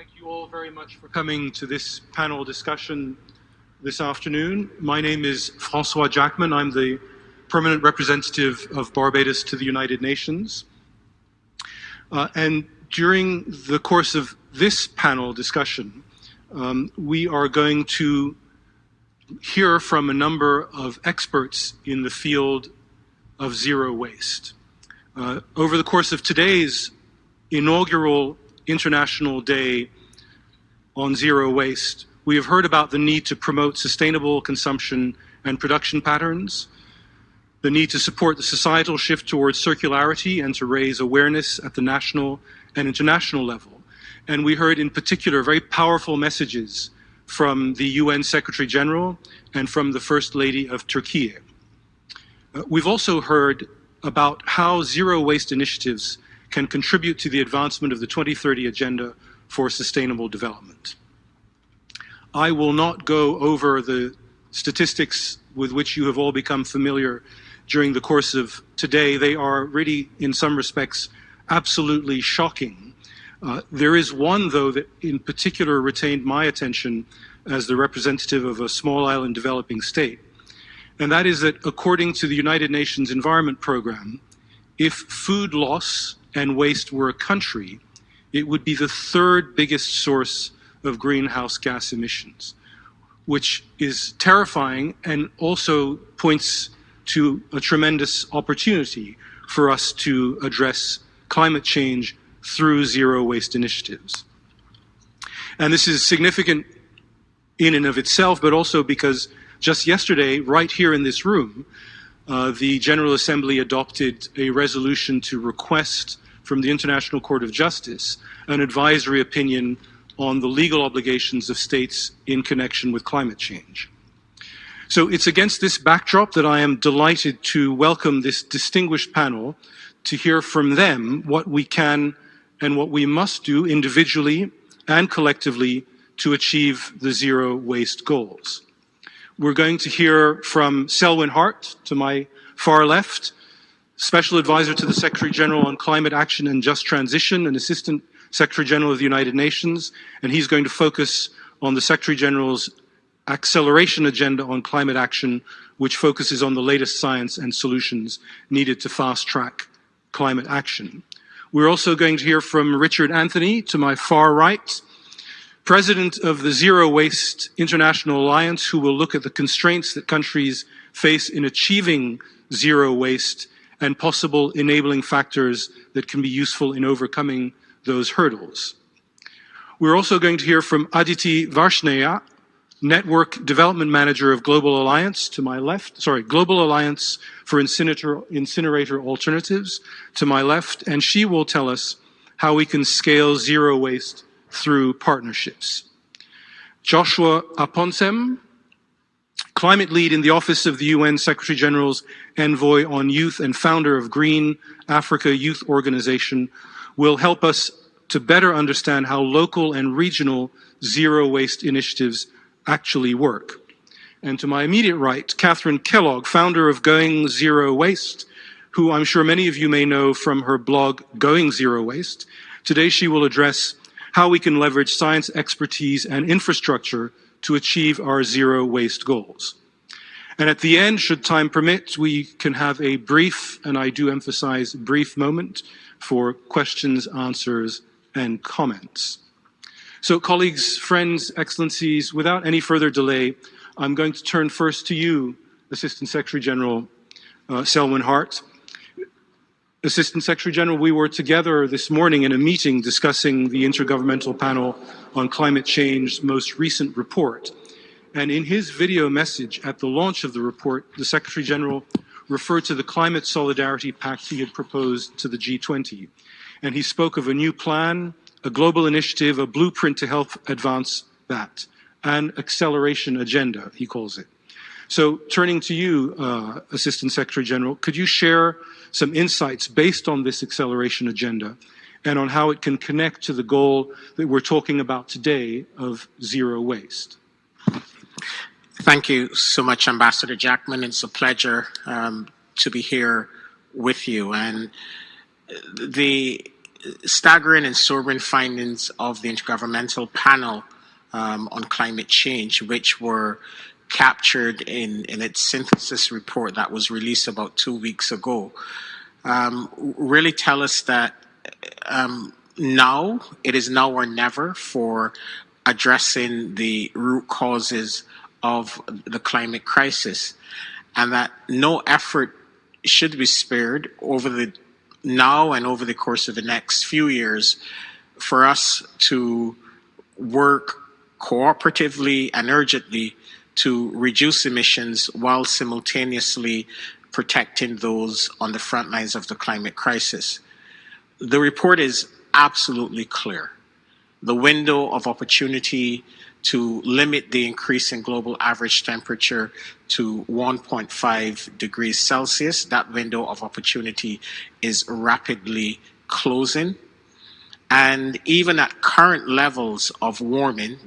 Thank you all very much for coming to this panel discussion this afternoon. My name is Francois Jackman. I'm the permanent representative of Barbados to the United Nations. And during the course of this panel discussion, we are going to hear from a number of experts in the field of zero waste. Over the course of today's inaugural International Day on Zero Waste, we have heard about the need to promote sustainable consumption and production patterns, the need to support the societal shift towards circularity and to raise awareness at the national and international level. And we heard in particular very powerful messages from the UN Secretary General and from the First Lady of Turkey. We've also heard about how zero waste initiatives can contribute to the advancement of the 2030 Agenda for Sustainable Development. I will not go over the statistics with which you have all become familiar during the course of today. They are really, in some respects, absolutely shocking. There is one, though, that in particular retained my attention as the representative of a small island developing state. And that is that according to the United Nations Environment Programme, if food loss and waste were a country, it would be the third biggest source of greenhouse gas emissions, which is terrifying and also points to a tremendous opportunity for us to address climate change through zero waste initiatives. And this is significant in and of itself, but also because just yesterday, right here in this room, the General Assembly adopted a resolution to request from the International Court of Justice an advisory opinion on the legal obligations of states in connection with climate change. So it's against this backdrop that I am delighted to welcome this distinguished panel to hear from them what we can and what we must do individually and collectively to achieve the zero waste goals. We're going to hear from Selwyn Hart, to my far left, Special Advisor to the Secretary General on Climate Action and Just Transition, and Assistant Secretary General of the United Nations, and he's going to focus on the Secretary General's acceleration agenda on climate action, which focuses on the latest science and solutions needed to fast-track climate action. We're also going to hear from Richard Anthony, to my far right, President of the Zero Waste International Alliance, who will look at the constraints that countries face in achieving zero waste and possible enabling factors that can be useful in overcoming those hurdles. We're also going to hear from Aditi Varshnaya, Network Development Manager of Global Alliance, to my left, Global Alliance for Incinerator Alternatives, to my left, and she will tell us how we can scale zero waste through partnerships. Joshua Aponsem, Climate Lead in the Office of the UN Secretary General's Envoy on Youth and founder of Green Africa Youth Organization, will help us to better understand how local and regional zero waste initiatives actually work. And to my immediate right, Catherine Kellogg, founder of Going Zero Waste, who I'm sure many of you may know from her blog, Going Zero Waste. Today she will address how we can leverage science expertise and infrastructure to achieve our zero waste goals. And at the end, should time permit, we can have a brief, and I do emphasize brief moment, for questions, answers, and comments. So colleagues, friends, excellencies, without any further delay, I'm going to turn first to you, Assistant Secretary General Selwyn Hart. Assistant Secretary General, we were together this morning in a meeting discussing the Intergovernmental Panel on Climate Change's most recent report. And in his video message at the launch of the report, the Secretary General referred to the Climate Solidarity Pact he had proposed to the G20. And he spoke of a new plan, a global initiative, a blueprint to help advance that, an acceleration agenda, he calls it. So turning to you, Assistant Secretary General, could you share some insights based on this acceleration agenda and on how it can connect to the goal that we're talking about today of zero waste? Thank you so much, Ambassador Jackman. It's a pleasure to be here with you. And the staggering and sobering findings of the Intergovernmental Panel on Climate Change, which were captured in its synthesis report that was released about 2 weeks ago, really tell us that now, it is now or never for addressing the root causes of the climate crisis, and that no effort should be spared over the now and over the course of the next few years for us to work cooperatively and urgently to reduce emissions while simultaneously protecting those on the front lines of the climate crisis. The report is absolutely clear. The window of opportunity to limit the increase in global average temperature to 1.5 degrees Celsius, that window of opportunity is rapidly closing. And even at current levels of warming,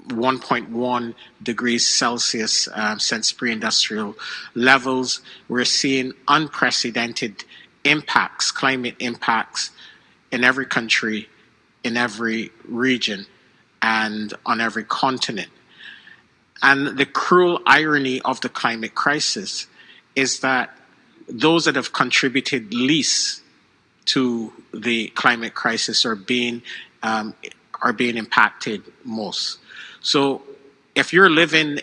1.1 degrees Celsius since pre-industrial levels, we're seeing unprecedented impacts, climate impacts in every country, in every region, and on every continent. And the cruel irony of the climate crisis is that those that have contributed least to the climate crisis are being impacted most. So if you're living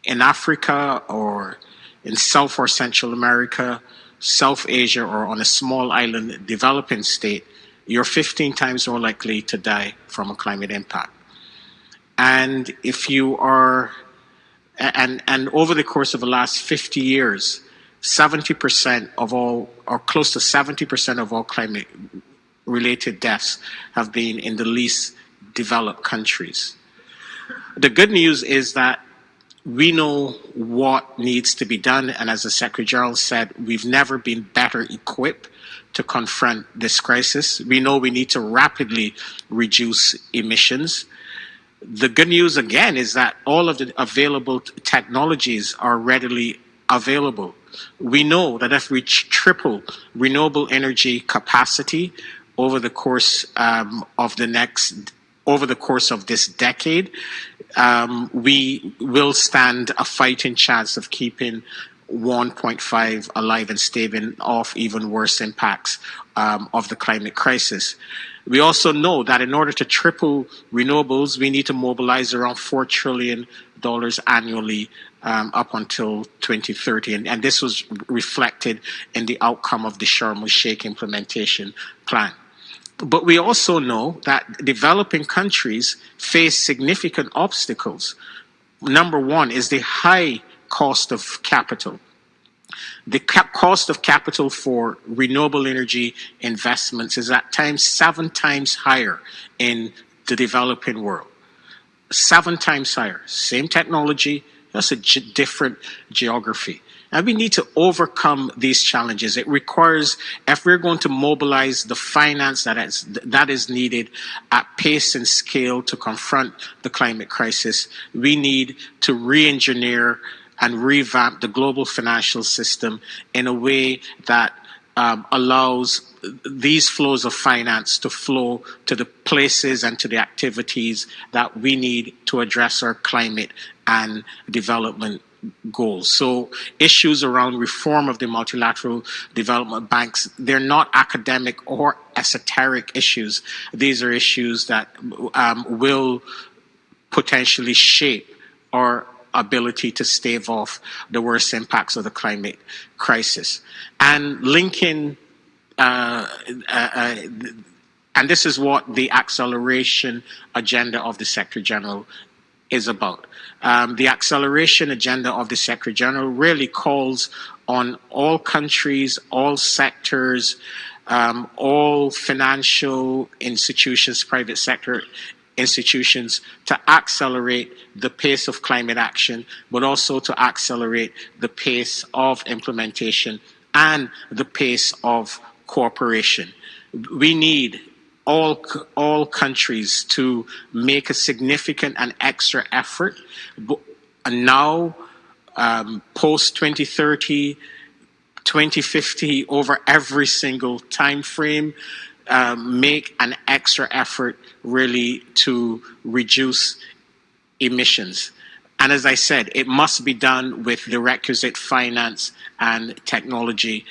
in Africa or in South or Central America, South Asia, or on a small island developing state, you're 15 times more likely to die from a climate impact. And if you are, and over the course of the last 50 years, 70% of all, or close to 70% of all climate related deaths have been in the least developed countries. The good news is that we know what needs to be done, and as the Secretary General said, we've never been better equipped to confront this crisis. We know we need to rapidly reduce emissions. The good news, again, is that all of the available technologies are readily available. We know that if we triple renewable energy capacity over the course of this decade, we will stand a fighting chance of keeping 1.5 alive and staving off even worse impacts of the climate crisis. We also know that in order to triple renewables, we need to mobilize around $4 trillion annually up until 2030. And this was reflected in the outcome of the Sharm el-Sheikh implementation plan. But we also know that developing countries face significant obstacles. Number one is the high cost of capital. The cost of capital for renewable energy investments is at times 7 times higher in the developing world. 7 times higher. Same technology, just a different geography. And we need to overcome these challenges. It requires, if we're going to mobilize the finance that is needed at pace and scale to confront the climate crisis, we need to re-engineer and revamp the global financial system in a way that allows these flows of finance to flow to the places and to the activities that we need to address our climate and development goals. So issues around reform of the multilateral development banks, they're not academic or esoteric issues. These are issues that will potentially shape our ability to stave off the worst impacts of the climate crisis. And linking, and this is what the acceleration agenda of the Secretary General is about. The acceleration agenda of the Secretary General really calls on all countries, all sectors, all financial institutions, private sector institutions to accelerate the pace of climate action, but also to accelerate the pace of implementation and the pace of cooperation. We need all countries to make a significant and extra effort. And now, post 2030, 2050, over every single time frame, make an extra effort really to reduce emissions. And as I said, it must be done with the requisite finance and technology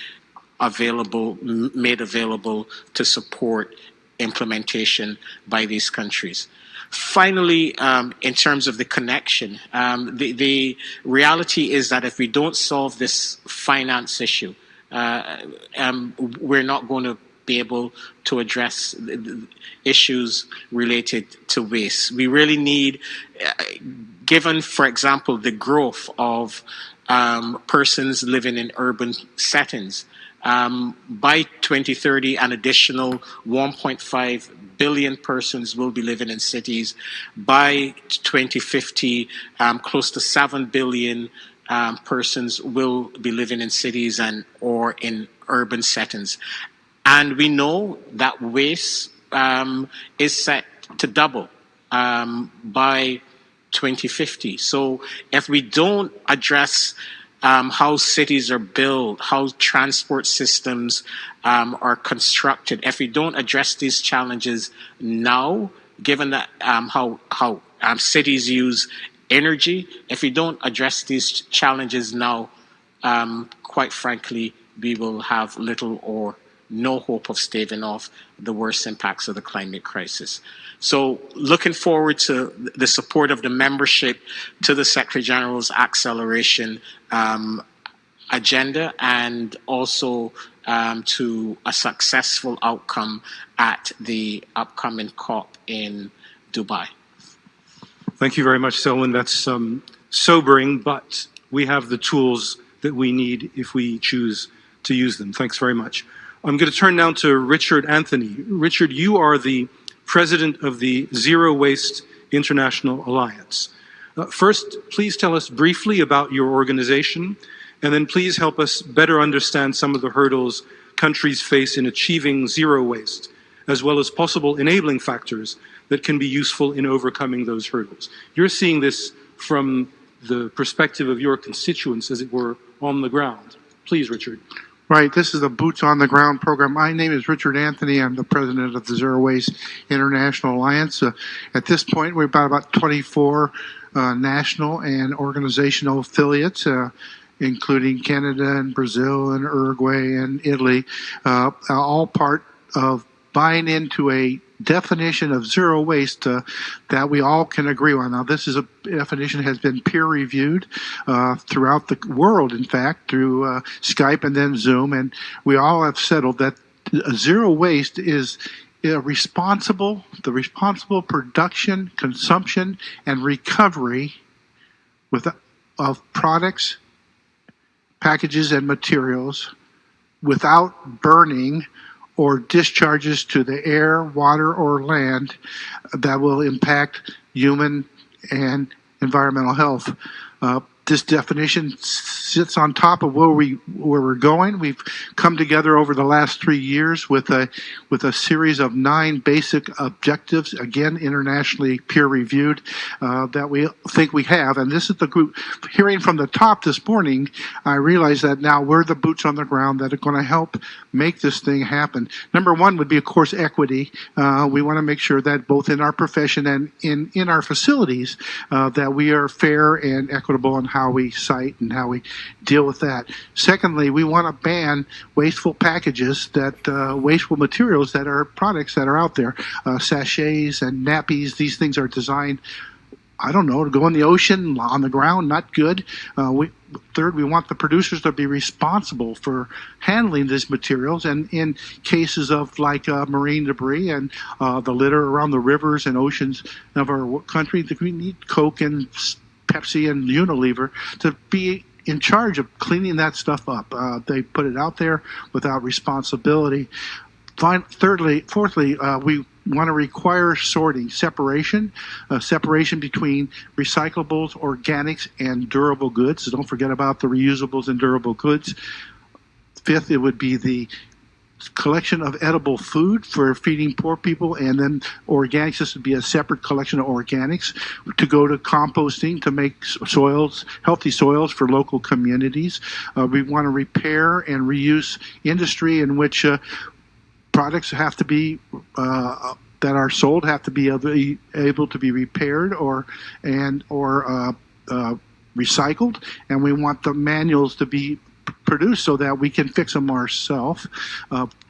made available to support implementation by these countries. Finally, in terms of the connection, the reality is that if we don't solve this finance issue, we're not going to be able to address the issues related to waste. We really need, given, for example, the growth of persons living in urban settings, by 2030, an additional 1.5 billion persons will be living in cities. By 2050, close to 7 billion persons will be living in cities or in urban settings. And we know that waste is set to double by 2050. So if we don't address how cities are built, how transport systems are constructed, if we don't address these challenges now, given that how cities use energy, if we don't address these challenges now, quite frankly, we will have little or no hope of staving off the worst impacts of the climate crisis. So looking forward to the support of the membership to the Secretary General's acceleration agenda, and also to a successful outcome at the upcoming COP in Dubai. Thank you very much, Selwyn. That's sobering, but we have the tools that we need if we choose to use them. Thanks very much. I'm going to turn now to Richard Anthony. Richard, you are the president of the Zero Waste International Alliance. First, please tell us briefly about your organization, and then please help us better understand some of the hurdles countries face in achieving zero waste, as well as possible enabling factors that can be useful in overcoming those hurdles. You're seeing this from the perspective of your constituents, as it were, on the ground. Please, Richard. Right. This is a Boots on the Ground program. My name is Richard Anthony. I'm the president of the Zero Waste International Alliance. At this point, we're about 24 national and organizational affiliates, including Canada and Brazil and Uruguay and Italy, all part of buying into a definition of zero waste that we all can agree on. Now, this is a definition has been peer-reviewed throughout the world, in fact, through Skype and then Zoom, and we all have settled that zero waste is the responsible production, consumption, and recovery of products, packages, and materials without burning or discharges to the air, water, or land that will impact human and environmental health. This definition sits on top of where we're going. We've come together over the last 3 years with a series of 9 basic objectives, again internationally peer reviewed, that we think we have. And this is the group. Hearing from the top this morning, I realize that now we're the boots on the ground that are going to help make this thing happen. Number one would be, of course, equity. We want to make sure that both in our profession and in our facilities, that we are fair and equitable in how we cite and how we deal with that. Secondly, we want to ban wasteful packages, wasteful materials that are products that are out there, sachets and nappies. These things are designed, I don't know, to go in the ocean, on the ground, not good. Third, we want the producers to be responsible for handling these materials, and in cases of like marine debris and the litter around the rivers and oceans of our country, we need Coke and Pepsi and Unilever to be in charge of cleaning that stuff up. They put it out there without responsibility. Fourthly, we want to require sorting, separation between recyclables, organics, and durable goods. So don't forget about the reusables and durable goods. Fifth, it would be the collection of edible food for feeding poor people, and then organics. This would be a separate collection of organics to go to composting to make soils, healthy soils for local communities. We want to repair and reuse industry in which products have to be that are sold have to be able to be repaired or recycled, and we want the manuals to be produced so that we can fix them ourselves.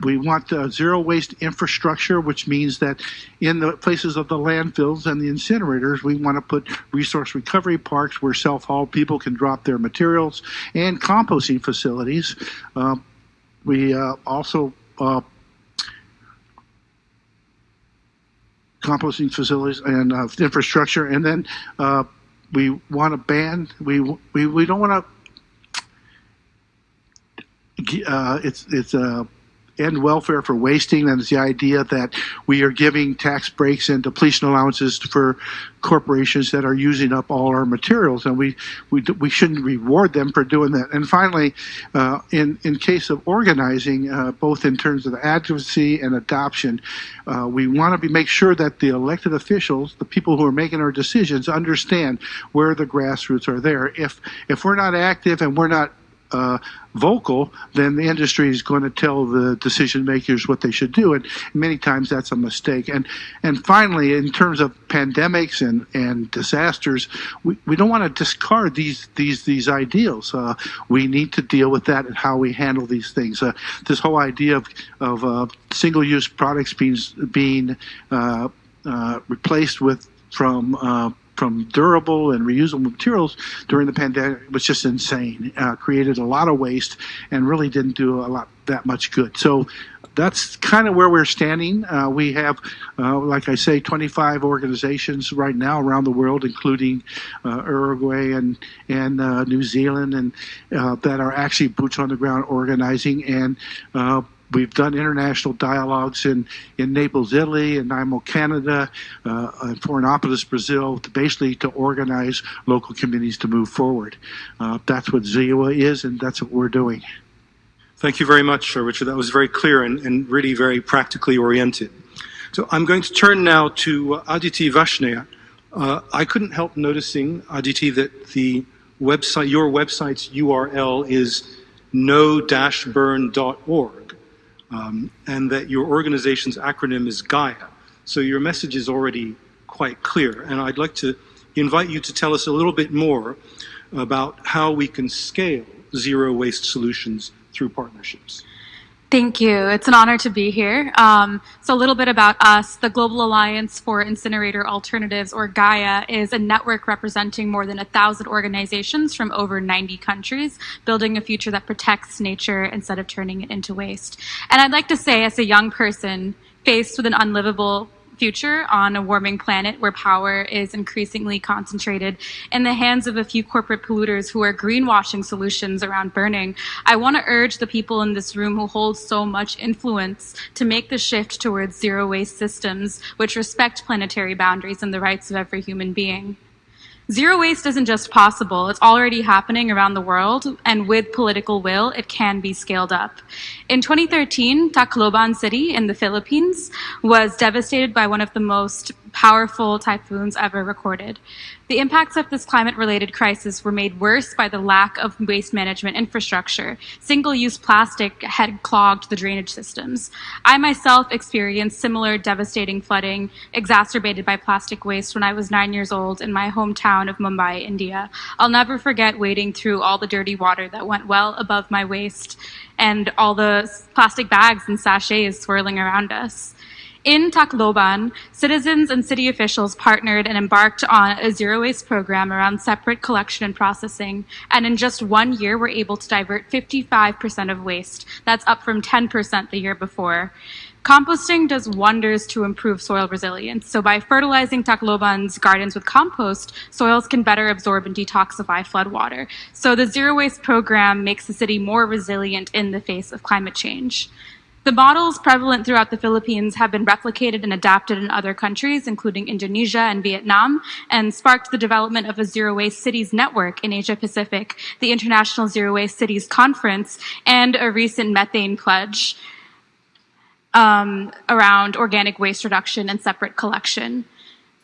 We want zero waste infrastructure, which means that in the places of the landfills and the incinerators, we want to put resource recovery parks where self-haul people can drop their materials, and composting facilities. We also composting facilities and infrastructure, and then we want to ban. We don't want to. It's end welfare for wasting, and it's the idea that we are giving tax breaks and depletion allowances for corporations that are using up all our materials, and we shouldn't reward them for doing that. And finally, in case of organizing, both in terms of advocacy and adoption, we want to make sure that the elected officials, the people who are making our decisions, understand where the grassroots are there. If we're not active and we're not vocal, then the industry is going to tell the decision makers what they should do, and many times that's a mistake. And finally, in terms of pandemics and disasters, we don't want to discard these ideals. We need to deal with that and how we handle these things. This whole idea of single-use products being replaced from durable and reusable materials during the pandemic was just insane. Created a lot of waste and really didn't do that much good. So that's kind of where we're standing. We have, like I say, 25 organizations right now around the world, including Uruguay and New Zealand, and that are actually boots on the ground organizing. And we've done international dialogues in Naples, Italy, and Nanaimo, Canada, and Florianopolis, Brazil, basically to organize local communities to move forward. That's what ZIWA is, and that's what we're doing. Thank you very much, Richard. That was very clear and really very practically oriented. So I'm going to turn now to Aditi Vaishnaw. I couldn't help noticing, Aditi, that your website's URL is no-burn.org. And that your organization's acronym is Gaia. So your message is already quite clear. And I'd like to invite you to tell us a little bit more about how we can scale zero waste solutions through partnerships. Thank you. It's an honor to be here. So a little bit about us. The Global Alliance for Incinerator Alternatives, or Gaia, is a network representing more than 1,000 organizations from over 90 countries, building a future that protects nature instead of turning it into waste. And I'd like to say, as a young person faced with an unlivable future on a warming planet where power is increasingly concentrated in the hands of a few corporate polluters who are greenwashing solutions around burning, I want to urge the people in this room who hold so much influence to make the shift towards zero waste systems which respect planetary boundaries and the rights of every human being. Zero waste isn't just possible, it's already happening around the world, and with political will, it can be scaled up. In 2013, Tacloban City in the Philippines was devastated by one of the most powerful typhoons ever recorded. The impacts of this climate-related crisis were made worse by the lack of waste management infrastructure. Single-use plastic had clogged the drainage systems. I myself experienced similar devastating flooding exacerbated by plastic waste when I was 9 years old in my hometown of Mumbai, India. I'll never forget wading through all the dirty water that went well above my waist and all the plastic bags and sachets swirling around us. In Tacloban, citizens and city officials partnered and embarked on a zero waste program around separate collection and processing, and in just 1 year were able to divert 55% of waste. That's up from 10% the year before. Composting does wonders to improve soil resilience. So by fertilizing Tacloban's gardens with compost, soils can better absorb and detoxify floodwater. So the zero waste program makes the city more resilient in the face of climate change. The models prevalent throughout the Philippines have been replicated and adapted in other countries, including Indonesia and Vietnam, and sparked the development of a Zero Waste Cities network in Asia Pacific, the International Zero Waste Cities Conference, and a recent methane pledge. around organic waste reduction and separate collection.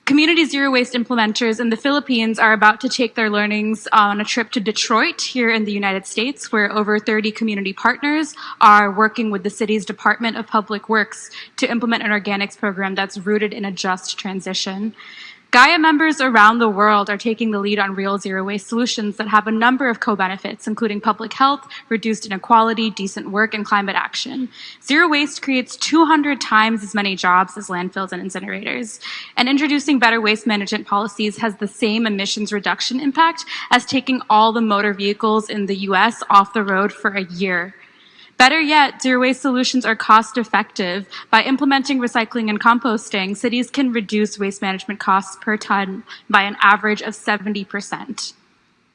Community zero waste implementers in the Philippines are about to take their learnings on a trip to Detroit here in the United States, where over 30 community partners are working with the city's Department of Public Works to implement an organics program that's rooted in a just transition. Gaia members around the world are taking the lead on real zero waste solutions that have a number of co-benefits, including public health, reduced inequality, decent work, and climate action. Zero waste creates 200 times as many jobs as landfills and incinerators. And introducing better waste management policies has the same emissions reduction impact as taking all the motor vehicles in the US off the road for a year. Better yet, zero waste solutions are cost effective. By implementing recycling and composting, cities can reduce waste management costs per ton by an average of 70%.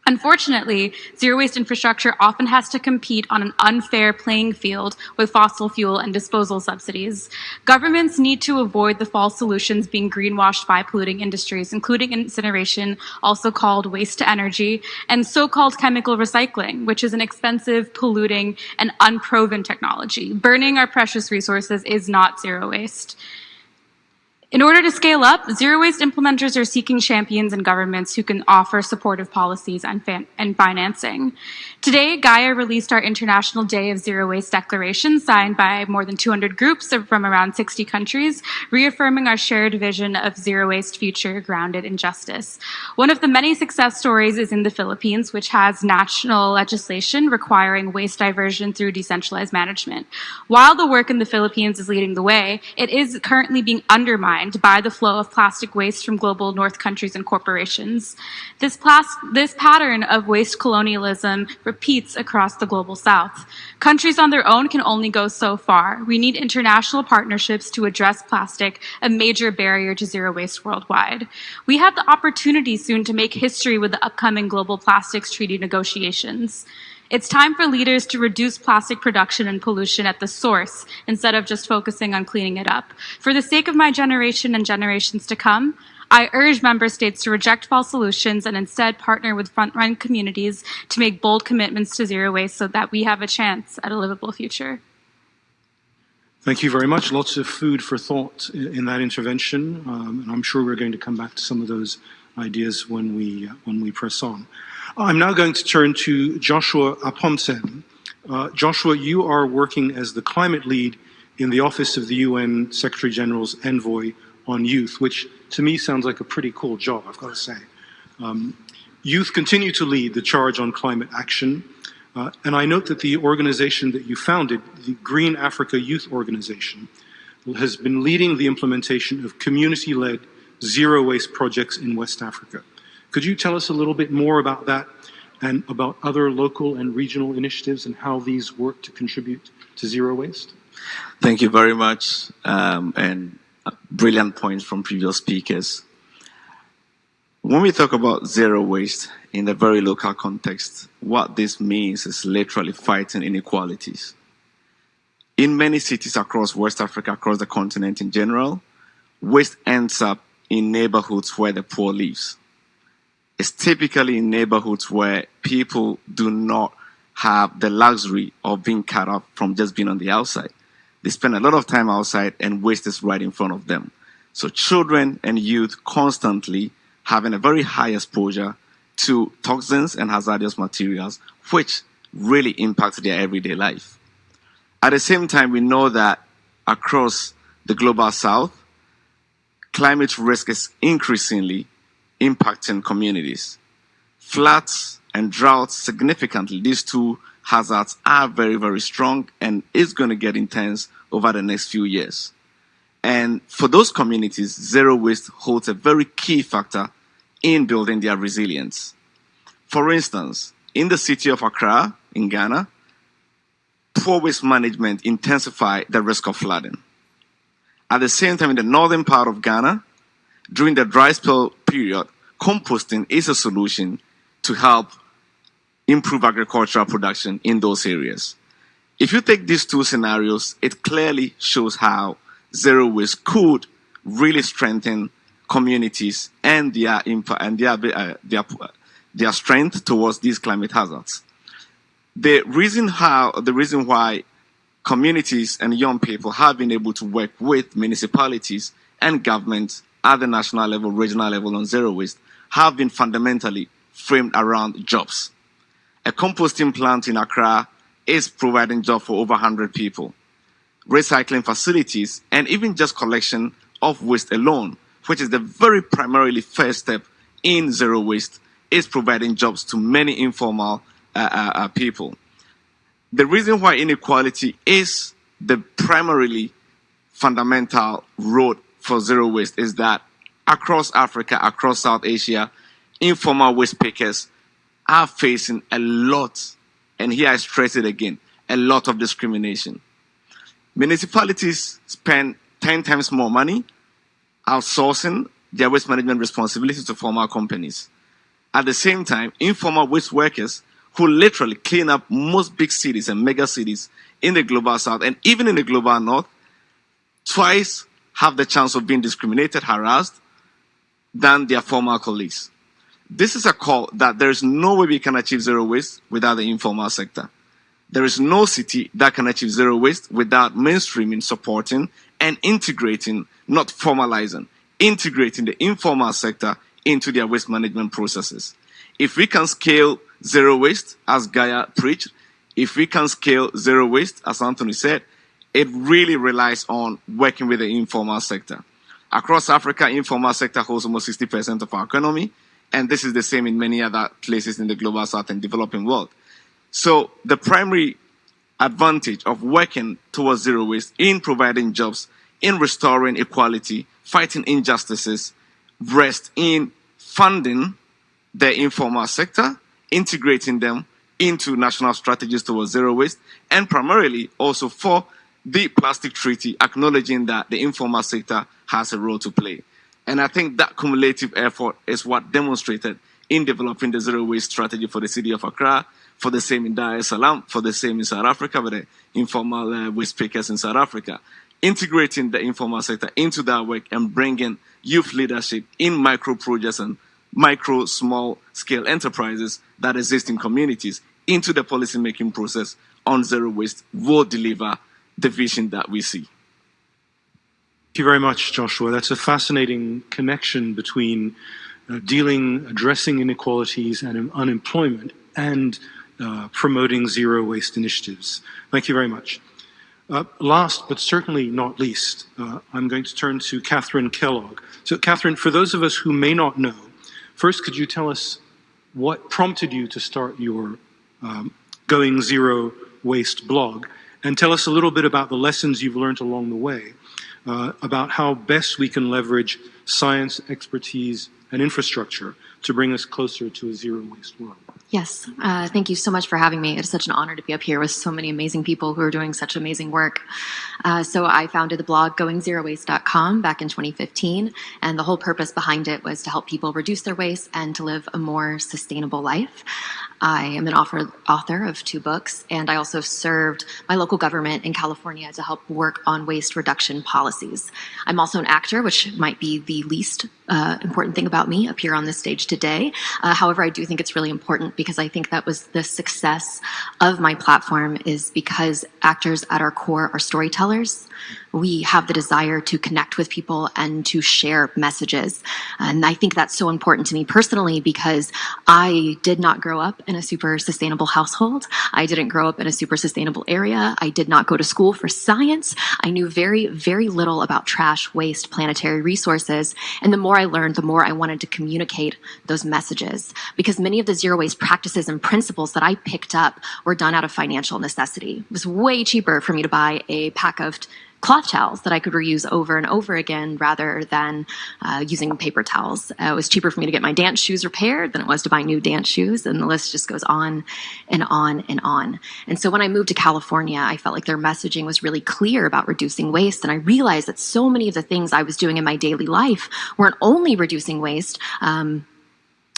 Unfortunately, zero waste infrastructure often has to compete on an unfair playing field with fossil fuel and disposal subsidies. Governments need to avoid the false solutions being greenwashed by polluting industries, including incineration, also called waste to energy, and so-called chemical recycling, which is an expensive, polluting, and unproven technology. Burning our precious resources is not zero waste. In order to scale up, zero waste implementers are seeking champions and governments who can offer supportive policies and financing. Today, Gaia released our International Day of Zero Waste Declaration, signed by more than 200 groups from around 60 countries, reaffirming our shared vision of zero waste future grounded in justice. One of the many success stories is in the Philippines, which has national legislation requiring waste diversion through decentralized management. While the work in the Philippines is leading the way, it is currently being undermined by the flow of plastic waste from global north countries and corporations. This pattern of waste colonialism repeats across the global south. Countries on their own can only go so far. We need international partnerships to address plastic, a major barrier to zero waste worldwide. We have the opportunity soon to make history with the upcoming global plastics treaty negotiations. It's time for leaders to reduce plastic production and pollution at the source instead of just focusing on cleaning it up. For the sake of my generation and generations to come, I urge member states to reject false solutions and instead partner with front-line communities to make bold commitments to zero waste so that we have a chance at a livable future. Thank you very much. Lots of food for thought in that intervention, and I'm sure we're going to come back to some of those ideas when we press on. I'm now going to turn to Joshua Apomsen. Joshua, you are working as the climate lead in the Office of the UN Secretary General's Envoy on Youth, which to me sounds like a pretty cool job, I've got to say. Youth continue to lead the charge on climate action, and I note that the organization that you founded, the Green Africa Youth Organization, has been leading the implementation of community-led zero waste projects in West Africa. Could you tell us a little bit more about that and about other local and regional initiatives and how these work to contribute to zero waste? Thank you very much, and brilliant points from previous speakers. When we talk about zero waste in the very local context, what this means is literally fighting inequalities. In many cities across West Africa, across the continent in general, waste ends up in neighborhoods where the poor lives. It's typically in neighborhoods where people do not have the luxury of being cut off from just being on the outside. They spend a lot of time outside and waste is right in front of them. So children and youth constantly having a very high exposure to toxins and hazardous materials, which really impact their everyday life. At the same time, we know that across the global south, climate risk is increasingly impacting communities. Floods and droughts significantly, these two hazards are very, very strong and is going to get intense over the next few years. And for those communities, zero waste holds a very key factor in building their resilience. For instance, in the city of Accra, in Ghana, poor waste management intensified the risk of flooding. At the same time, in the northern part of Ghana, during the dry spell period, composting is a solution to help improve agricultural production in those areas. If you take these two scenarios, it clearly shows how zero waste could really strengthen communities and their impact and their strength towards these climate hazards. The reason why communities and young people have been able to work with municipalities and governments at the national level, regional level on zero waste have been fundamentally framed around jobs. A composting plant in Accra is providing jobs for over 100 people. Recycling facilities and even just collection of waste alone, which is the very primarily first step in zero waste, is providing jobs to many informal people. The reason why inequality is the primarily fundamental road for zero waste is that across Africa, across South Asia, informal waste pickers are facing a lot, and here I stress it again, a lot of discrimination. Municipalities spend 10 times more money outsourcing their waste management responsibilities to formal companies. At the same time, informal waste workers who literally clean up most big cities and mega cities in the global south and even in the global north, twice have the chance of being discriminated, harassed than their formal colleagues. This is a call that there is no way we can achieve zero waste without the informal sector. There is no city that can achieve zero waste without mainstreaming, supporting, and integrating, not formalizing, integrating the informal sector into their waste management processes. If we can scale zero waste, as Gaia preached, if we can scale zero waste, as Anthony said, it really relies on working with the informal sector. Across Africa, informal sector holds almost 60% of our economy, and this is the same in many other places in the global south and developing world. So the primary advantage of working towards zero waste in providing jobs, in restoring equality, fighting injustices, rests in funding the informal sector, integrating them into national strategies towards zero waste, and primarily also for the plastic treaty, acknowledging that the informal sector has a role to play. And I think that cumulative effort is what demonstrated in developing the zero waste strategy for the city of Accra, for the same in Dar es Salaam, for the same in South Africa with the informal waste pickers in South Africa. Integrating the informal sector into that work and bringing youth leadership in micro projects and micro, small scale enterprises that exist in communities into the policy-making process on zero waste will deliver the vision that we see. Thank you very much, Joshua. That's a fascinating connection between addressing inequalities and unemployment and promoting zero waste initiatives. Thank you very much. Last, but certainly not least, I'm going to turn to Catherine Kellogg. So, Catherine, for those of us who may not know, first, could you tell us what prompted you to start your Going Zero Waste blog, and tell us a little bit about the lessons you've learned along the way, about how best we can leverage science, expertise, and infrastructure to bring us closer to a zero waste world. Yes, thank you so much for having me. It is such an honor to be up here with so many amazing people who are doing such amazing work. So I founded the blog goingzerowaste.com back in 2015, and the whole purpose behind it was to help people reduce their waste and to live a more sustainable life. I am an author of 2 books, and I also served my local government in California to help work on waste reduction policies. I'm also an actor, which might be the least important thing about me up here on this stage today. However, I do think it's really important because I think that was the success of my platform is because actors at our core are storytellers. We have the desire to connect with people and to share messages. And I think that's so important to me personally because I did not grow up in a super sustainable household. I didn't grow up in a super sustainable area. I did not go to school for science. I knew very, very little about trash, waste, planetary resources. And the more I learned, the more I wanted to communicate those messages because many of the zero waste practices and principles that I picked up were done out of financial necessity. It was way cheaper for me to buy a pack of cloth towels that I could reuse over and over again rather than using paper towels. It was cheaper for me to get my dance shoes repaired than it was to buy new dance shoes, and the list just goes on and on and on. And so when I moved to California, I felt like their messaging was really clear about reducing waste, and I realized that so many of the things I was doing in my daily life weren't only reducing waste,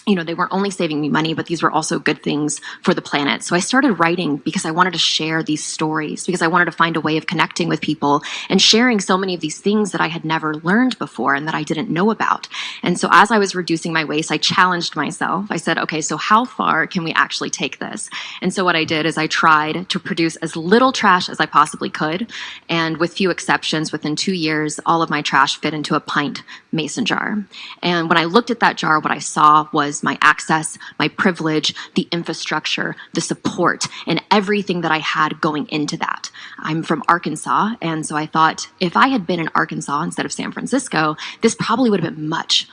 they weren't only saving me money, but these were also good things for the planet. So I started writing because I wanted to share these stories, because I wanted to find a way of connecting with people and sharing so many of these things that I had never learned before and that I didn't know about. And so as I was reducing my waste, I challenged myself. I said, okay, so how far can we actually take this? And so what I did is I tried to produce as little trash as I possibly could. And with few exceptions, within 2 years, all of my trash fit into a pint mason jar. And when I looked at that jar, what I saw was my access, my privilege, the infrastructure, the support, and everything that I had going into that. I'm from Arkansas, and so I thought if I had been in Arkansas instead of San Francisco, this probably would have been much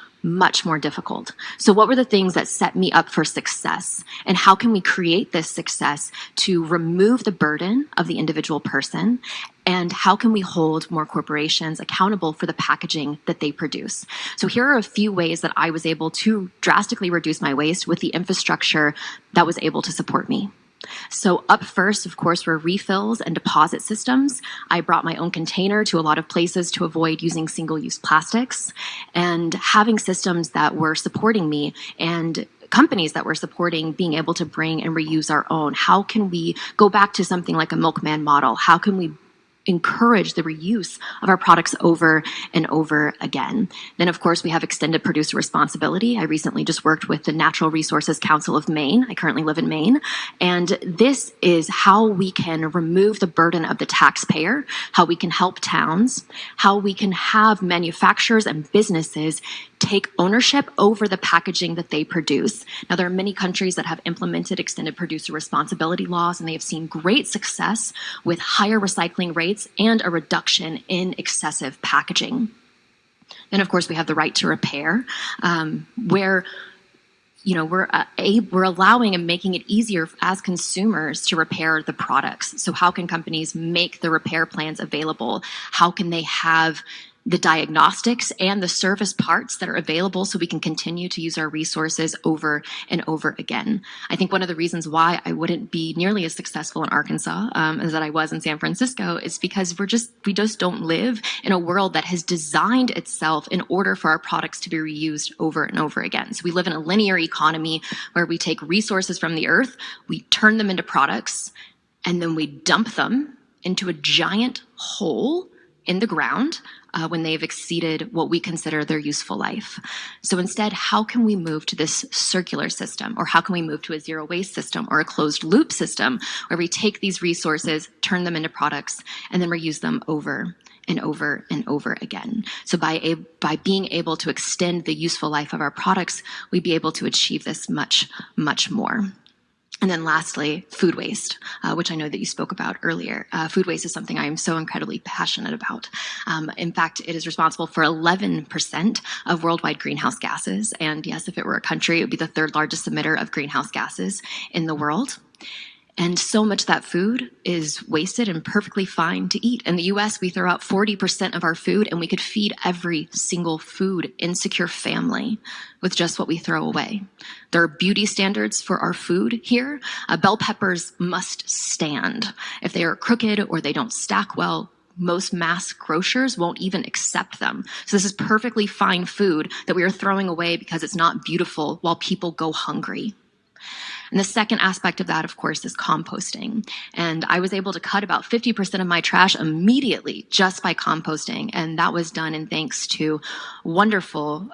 more difficult. So what were the things that set me up for success? And how can we create this success to remove the burden of the individual person? And how can we hold more corporations accountable for the packaging that they produce? So here are a few ways that I was able to drastically reduce my waste with the infrastructure that was able to support me. So up first, of course, were refills and deposit systems. I brought my own container to a lot of places to avoid using single-use plastics, and having systems that were supporting me and companies that were supporting being able to bring and reuse our own. How can we go back to something like a milkman model? How can we encourage the reuse of our products over and over again? Then, of course, we have extended producer responsibility. I recently just worked with the Natural Resources Council of Maine. I currently live in Maine. And this is how we can remove the burden of the taxpayer, how we can help towns, how we can have manufacturers and businesses take ownership over the packaging that they produce. Now, there are many countries that have implemented extended producer responsibility laws, and they have seen great success with higher recycling rates and a reduction in excessive packaging. Then, of course, we have the right to repair, where we're allowing and making it easier as consumers to repair the products. So how can companies make the repair plans available? How can they have the diagnostics and the service parts that are available so we can continue to use our resources over and over again? I think one of the reasons why I wouldn't be nearly as successful in Arkansas as that I was in San Francisco is because we just don't live in a world that has designed itself in order for our products to be reused over and over again. So we live in a linear economy where we take resources from the earth, we turn them into products, and then we dump them into a giant hole in the ground when they've exceeded what we consider their useful life. So instead, how can we move to this circular system? Or how can we move to a zero waste system or a closed loop system where we take these resources, turn them into products, and then reuse them over and over and over again? So by being able to extend the useful life of our products, we'd be able to achieve this much more. And then lastly, food waste, which I know that you spoke about earlier. Food waste is something I am so incredibly passionate about. In fact, it is responsible for 11% of worldwide greenhouse gases. And yes, if it were a country, it would be the third largest emitter of greenhouse gases in the world. And so much of that food is wasted and perfectly fine to eat. In the US, we throw out 40% of our food, and we could feed every single food insecure family with just what we throw away. There are beauty standards for our food here. Bell peppers must stand. If they are crooked or they don't stack well, most mass grocers won't even accept them. So this is perfectly fine food that we are throwing away because it's not beautiful while people go hungry. And the second aspect of that, of course, is composting. And I was able to cut about 50% of my trash immediately just by composting. And that was done in thanks to wonderful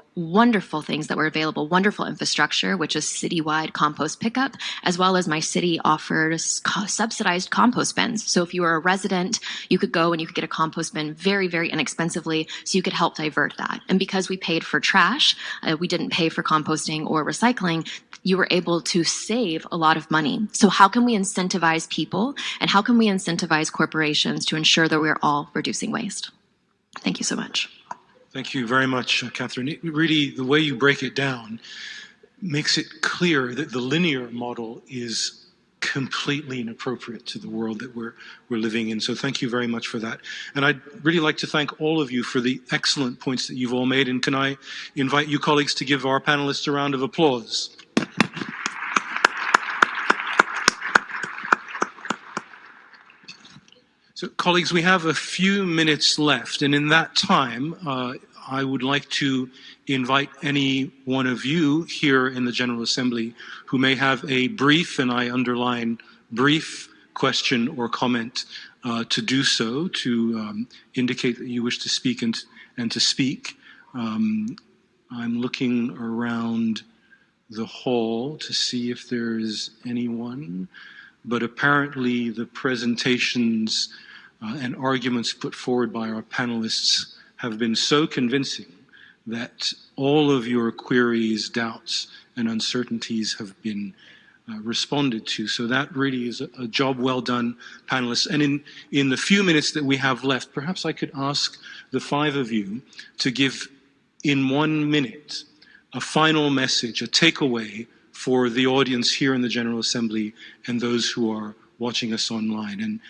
things that were available, wonderful infrastructure, which is citywide compost pickup, as well as my city offers subsidized compost bins. So if you were a resident, you could go and you could get a compost bin very, very inexpensively, so you could help divert that. And because we paid for trash, we didn't pay for composting or recycling, you were able to save a lot of money. So how can we incentivize people, and how can we incentivize corporations to ensure that we're all reducing waste? Thank you so much. Thank you very much, Catherine. Really, the way you break it down makes it clear that the linear model is completely inappropriate to the world that we're living in. So thank you very much for that. And I'd really like to thank all of you for the excellent points that you've all made. And can I invite you colleagues to give our panelists a round of applause? So, colleagues, we have a few minutes left, and in that time, I would like to invite any one of you here in the General Assembly who may have a brief, and I underline brief, question or comment to do so, to indicate that you wish to speak and to speak. I'm looking around the hall to see if there's anyone, but apparently the presentations and arguments put forward by our panelists have been so convincing that all of your queries, doubts, and uncertainties have been responded to. So that really is a job well done, panelists. And in the few minutes that we have left, perhaps I could ask the five of you to give in 1 minute a final message, a takeaway for the audience here in the General Assembly and those who are watching us online. And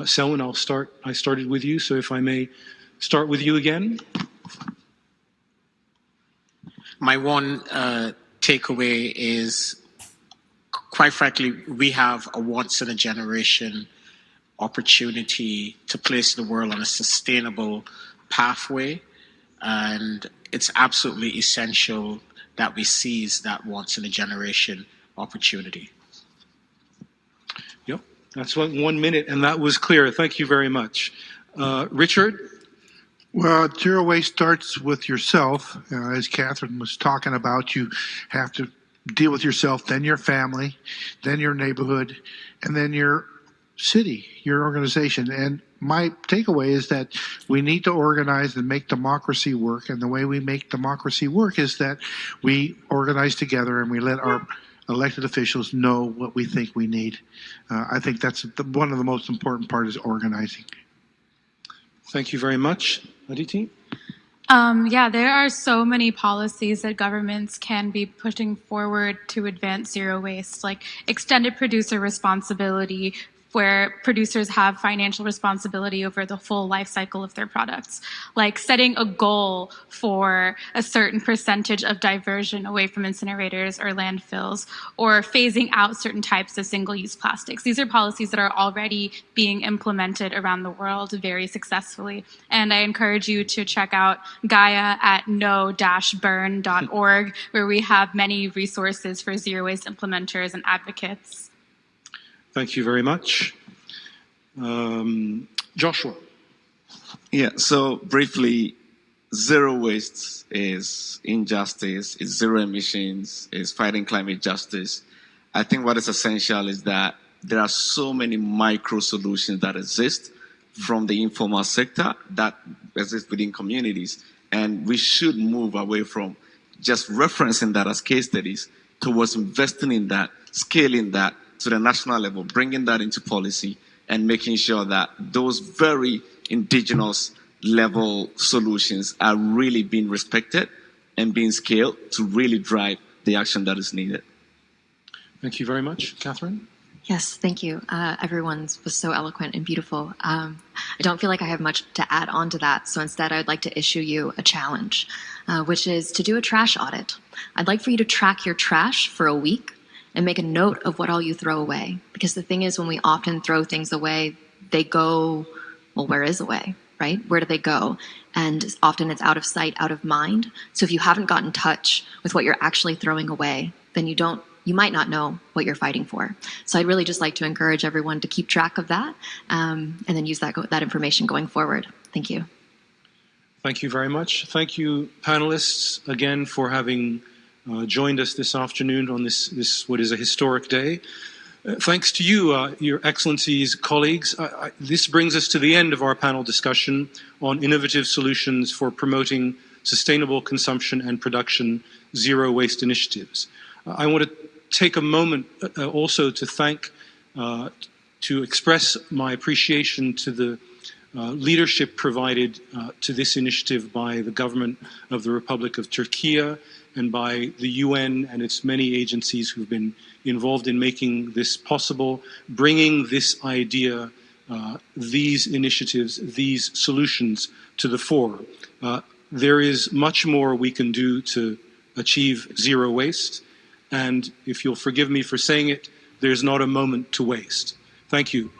Selwyn, I started with you, so if I may start with you again. My one takeaway is, quite frankly, we have a once-in-a-generation opportunity to place the world on a sustainable pathway, and it's absolutely essential that we seize that once-in-a-generation opportunity. Yep, that's 1 minute, and that was clear. Thank you very much. Richard? Well, zero waste starts with yourself. As Catherine was talking about, you have to deal with yourself, then your family, then your neighborhood, and then your city, your organization. And my takeaway is that we need to organize and make democracy work. And the way we make democracy work is that we organize together and we let our elected officials know what we think we need. I think that's one of the most important part is organizing. Thank you very much. Aditi? Yeah, there are so many policies that governments can be pushing forward to advance zero waste, like extended producer responsibility, where producers have financial responsibility over the full life cycle of their products, like setting a goal for a certain percentage of diversion away from incinerators or landfills, or phasing out certain types of single-use plastics. These are policies that are already being implemented around the world very successfully. And I encourage you to check out Gaia at no-burn.org, where we have many resources for zero waste implementers and advocates. Thank you very much. Joshua? Yeah, so briefly, zero waste is injustice, is zero emissions, is fighting climate justice. I think what is essential is that there are so many micro solutions that exist from the informal sector that exist within communities. And we should move away from just referencing that as case studies towards investing in that, scaling that to the national level, bringing that into policy and making sure that those very indigenous level solutions are really being respected and being scaled to really drive the action that is needed. Thank you very much. Catherine? Yes, thank you. Everyone was so eloquent and beautiful. I don't feel like I have much to add on to that, so instead I'd like to issue you a challenge, which is to do a trash audit. I'd like for you to track your trash for a week and make a note of what all you throw away. Because the thing is, when we often throw things away, they go, well, where is away, right? Where do they go? And often it's out of sight, out of mind. So if you haven't gotten in touch with what you're actually throwing away, then you might not know what you're fighting for. So I'd really just like to encourage everyone to keep track of that and then use that information going forward. Thank you. Thank you very much. Thank you, panelists, again for having joined us this afternoon on this what is a historic day. Thanks to you, Your Excellencies, colleagues. This brings us to the end of our panel discussion on innovative solutions for promoting sustainable consumption and production zero waste initiatives. I want to take a moment also to to express my appreciation to the leadership provided to this initiative by the government of the Republic of Turkey and by the UN and its many agencies who've been involved in making this possible, bringing this idea, these initiatives, these solutions to the fore. There is much more we can do to achieve zero waste, and if you'll forgive me for saying it, there's not a moment to waste. Thank you.